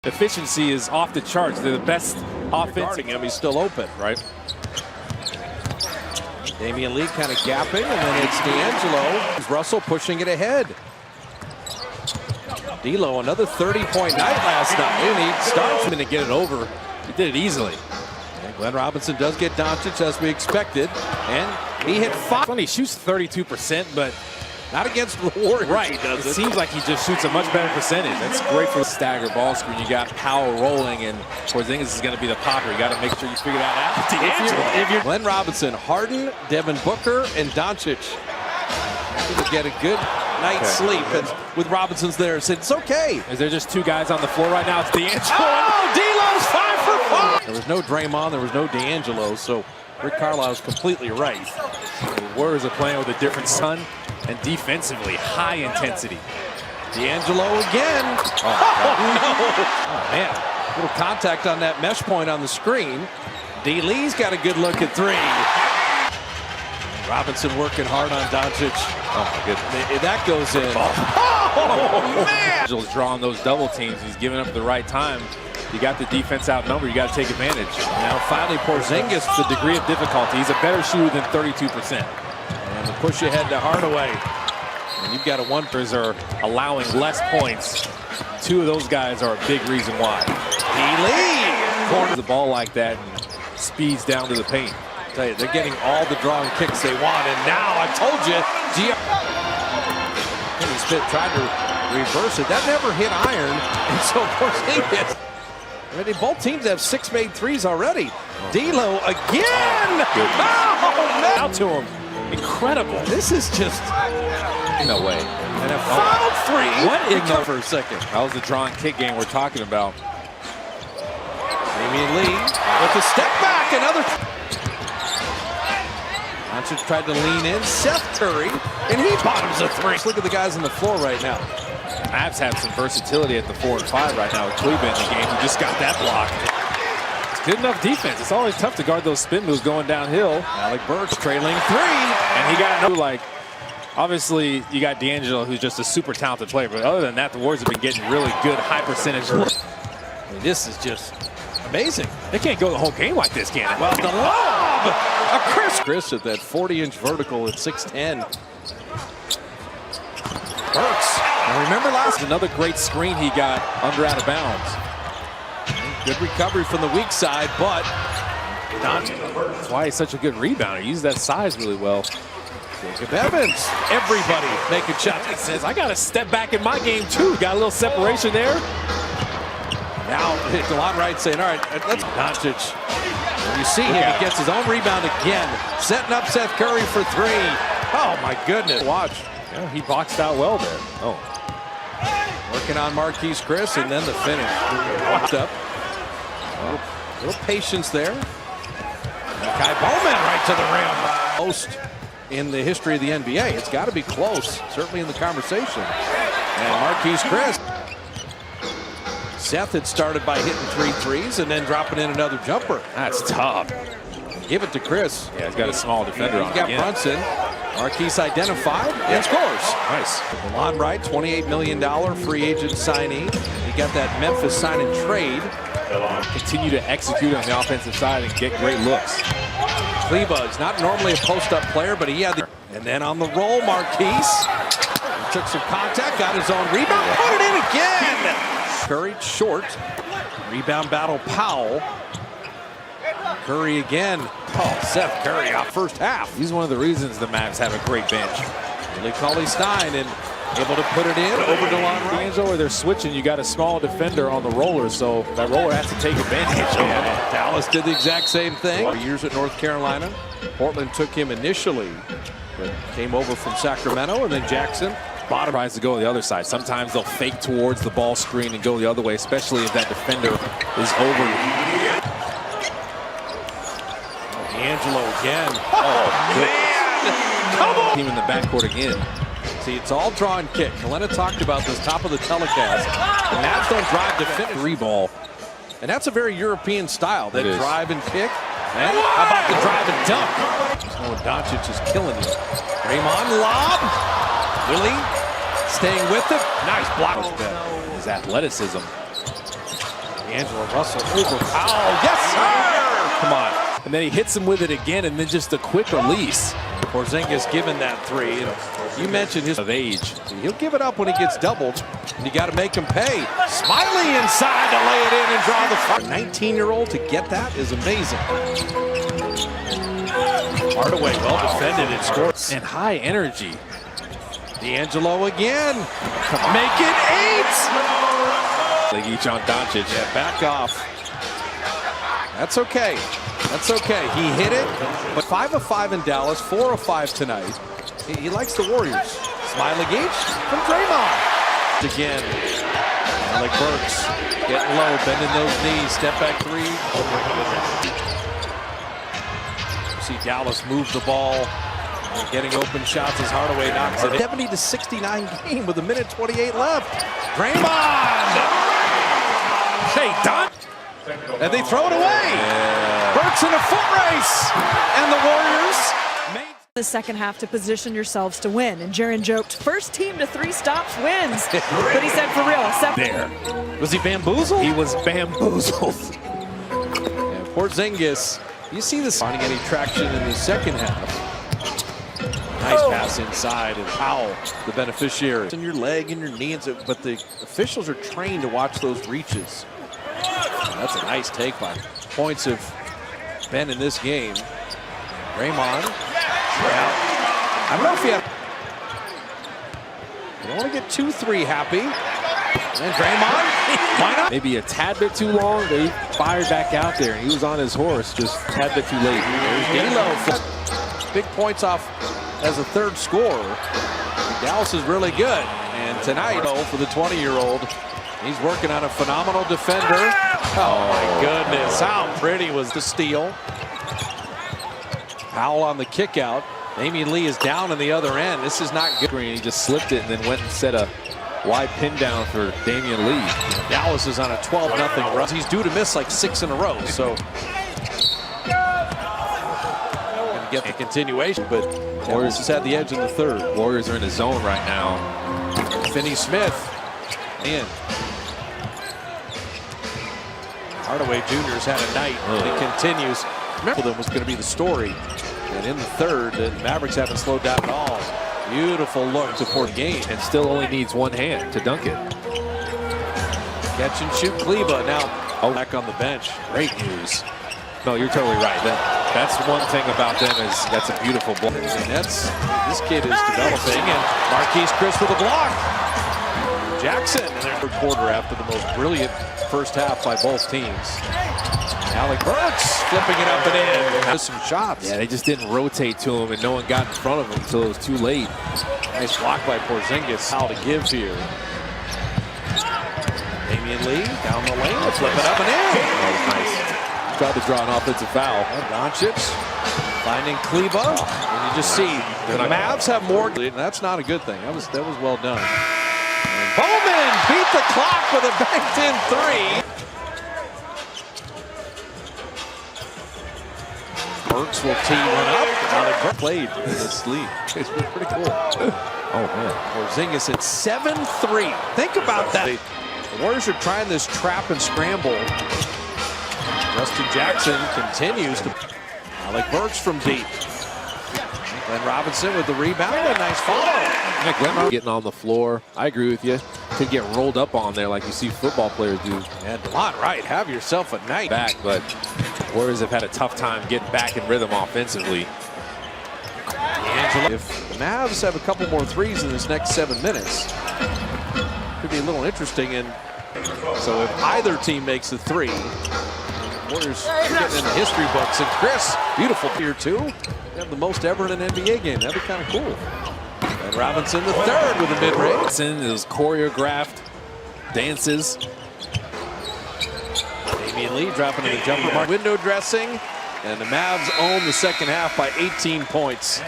Efficiency is off the charts. They're the best offense. Guarding him, he's still open. Right. Damian Lee kind of gapping, and then it's D'Angelo. Russell pushing it ahead. D'Lo, another 30-point night last night, and he starts to get it over. He did it easily. And Glenn Robinson does get Doncic as we expected, and he hit 5. Funny, he shoots 32%, but not against the Warriors. Right. It seems like he just shoots a much better percentage. That's great for the stagger ball screen. You got Powell rolling, and Porzingis is going to be the popper. You got to make sure you figure that out. If you're Glenn Robinson, Harden, Devin Booker, and Doncic to get a good night's sleep. And with Robinson's there, it's okay. Is there just two guys on the floor right now? It's D'Angelo. Oh, D'Lo's 5 for 5. There was no Draymond. There was no D'Angelo. So Rick Carlisle's completely right. The Warriors are playing with a different sun. And defensively, high intensity. D'Angelo again. Oh, no. Oh, man. Little contact on that mesh point on the screen. D. Lee's got a good look at 3. Robinson working hard on Doncic. Oh, my goodness. That goes in. Oh, man. D'Angelo's drawing those double teams. He's giving up at the right time. You got the defense outnumbered. You got to take advantage. Now, finally, Porzingis, the degree of difficulty. He's a better shooter than 32%. And the push ahead to Hardaway. And you've got Warriors are allowing less points. 2 of those guys are a big reason why. D. Lee corners the ball like that and speeds down to the paint. I tell you, they're getting all the drawing kicks they want. And now, I told you, Kenny Smith tried to reverse it. That never hit iron. And so Porzingis. I mean, both teams have 6 made threes already. D'Lo again. Oh, man. Out to him. Incredible. This is just no way. And a foul 3. What in the for a second? That was the drawing kick game we're talking about. Damian Lee with a step back. Another. Doncic tried to lean in. Seth Curry, and he bottoms a 3. Look at the guys on the floor right now. Mavs have some versatility at the 4 and 5 right now with Cleveland in the game. Who just got that block. Good enough defense. It's always tough to guard those spin moves going downhill. Alec Burks trailing 3. And he got no, like, obviously you got D'Angelo, who's just a super talented player. But other than that, the Warriors have been getting really good high percentage. I mean, this is just amazing. They can't go the whole game like this, can they? Well, the lob! A Chris at that 40-inch vertical at 6'10". Burks. And remember another great screen he got under out of bounds. Good recovery from the weak side, but that's why he's such a good rebounder. He uses that size really well. Jacob Evans, everybody making shots. He says, I got to step back in my game too. Got a little separation there. Now, DeLon Wright saying, all right, let's Doncic. When you see him, he gets his own rebound again. Setting up Seth Curry for 3. Oh, my goodness. Watch. Yeah, he boxed out well there. Oh. Working on Marquise Chris, and then the finish. Walked up. A little patience there. Kai Bowman right to the rim. Most in the history of the NBA. It's got to be close, certainly in the conversation. And Marquise Chris. Seth had started by hitting 3 threes and then dropping in another jumper. That's tough. Give it to Chris. Yeah, he's got a small defender on him. He's got Brunson. Marquise identified and scores. Nice. DeLon Wright, $28 million free agent signee. He got that Memphis sign and trade. Continue to execute on the offensive side and get great looks. Kleba is not normally a post-up player, but he had the... And then on the roll, Marquise. He took some contact, got his own rebound, put it in again! Curry short. Rebound battle, Powell. Curry again. Oh, Seth Curry out first half. He's one of the reasons the Mavs have a great bench. Billy Cauley-Stein and able to put it in over DeLon Wright. D'Angelo, where they're switching, you got a small defender on the roller, so that roller has to take advantage. Yeah. Dallas did the exact same thing. Years at North Carolina. Portland took him initially, but came over from Sacramento, and then Jackson. Bottom tries to go the other side. Sometimes they'll fake towards the ball screen and go the other way, especially if that defender is over. D'Angelo again. Oh, man! Come on! Team in the backcourt again. See, it's all draw and kick. Kalena talked about this top of the telecast. The Mavs don't drive to finish. 3 ball. And that's a very European style. They drive and kick. And how about the drive and dunk? Just knowing Doncic is killing you. Draymond lob. Willie staying with it. Nice block. His athleticism. D'Angelo Russell over Powell. Yes, sir! Come on. And then he hits him with it again, and then just a quick release. Porzingis given that three. And you mentioned his Of age. He'll give it up when he gets doubled, and you got to make him pay. Smiley inside to lay it in and draw the foul. 19-year-old to get that is amazing. Hardaway well defended and scores. And high energy. D'Angelo again. Make it 8! Like each on Doncic. Yeah, back off. That's okay. That's okay. He hit it, but 5 of 5 in Dallas, 4 of 5 tonight. He likes the Warriors. Smiling each from Draymond. Again, Alec Burks getting low, bending those knees. Step back three. See Dallas move the ball. Getting open shots as Hardaway knocks it. 70-69 game with 1:28 left. Draymond! Hey, Don! And they throw it away. Yeah. Burks in a foot race. And the Warriors made the second half to position yourselves to win. And Jaren joked, first team to 3 stops wins. But he said, for real, There. Was he bamboozled? He was bamboozled. And Porzingis, you see this finding any traction in the second half. Nice pass inside, and Powell, the beneficiary. It's in your leg and your knee, but the officials are trained to watch those reaches. That's a nice take by points have been in this game. Draymond. I don't know if he had. You don't want to get 2-3 happy. And Draymond, why not? Maybe a tad bit too long. They fired back out there, and he was on his horse, just a tad bit too late. There's D'Lo. Big points off as a third scorer. Dallas is really good. And tonight, for the 20-year-old, he's working on a phenomenal defender. Oh my goodness, how pretty was the steal. Powell on the kick out. Damian Lee is down in the other end. This is not good. He just slipped it and then went and set a wide pin down for Damian Lee. Dallas is on a 12-0 run. He's due to miss like 6 in a row, so gonna get the continuation, but Warriors has had the edge in the third. Warriors are in the zone right now. Finney-Smith in. Hardaway Jr.'s had a night, and it continues. Remember, them was going to be the story. And in the third, the Mavericks haven't slowed down at all. Beautiful look to Fort Gain. And still only needs one hand to dunk it. Catch and shoot Kleba now back on the bench. Great news. No, you're totally right. That's one thing about them is that's a beautiful ball. And this kid is developing, and Marquise Chris with a block. Jackson in their third quarter after the most brilliant first half by both teams. Alec Burks flipping it up and in. Has some shots. Yeah, they just didn't rotate to him, and no one got in front of him until it was too late. Nice block by Porzingis. How to give here. Damian Lee down the lane. Flip it up and in. That was nice. Tried to draw an offensive foul. Doncic finding Kleba. And you just see the Mavs have more. And that's not a good thing. That was well done. And Bowman beat the clock with a banked-in three. Burks will tee one up. Now they played in this league. It's been pretty cool. Oh, man. Porzingis at 7-3. Think about that. The Warriors are trying this trap and scramble. Justin Jackson continues to. Alec Burks from deep. Glenn Robinson with the rebound. A nice follow. Yeah, Glenn getting on the floor. I agree with you. Could get rolled up on there like you see football players do. And DeMont Wright, have yourself a night. Back, but Warriors have had a tough time getting back in rhythm offensively. D'Angelo. If the Mavs have a couple more threes in this next 7 minutes, could be a little interesting. And so if either team makes a three, Warriors getting in the history books. And Chris, beautiful here too. They have the most ever in an NBA game. That'd be kind of cool. And Robinson the third with a mid-range. Robinson is choreographed dances. Damian Lee dropping to the jumper mark. Window dressing. And the Mavs own the second half by 18 points.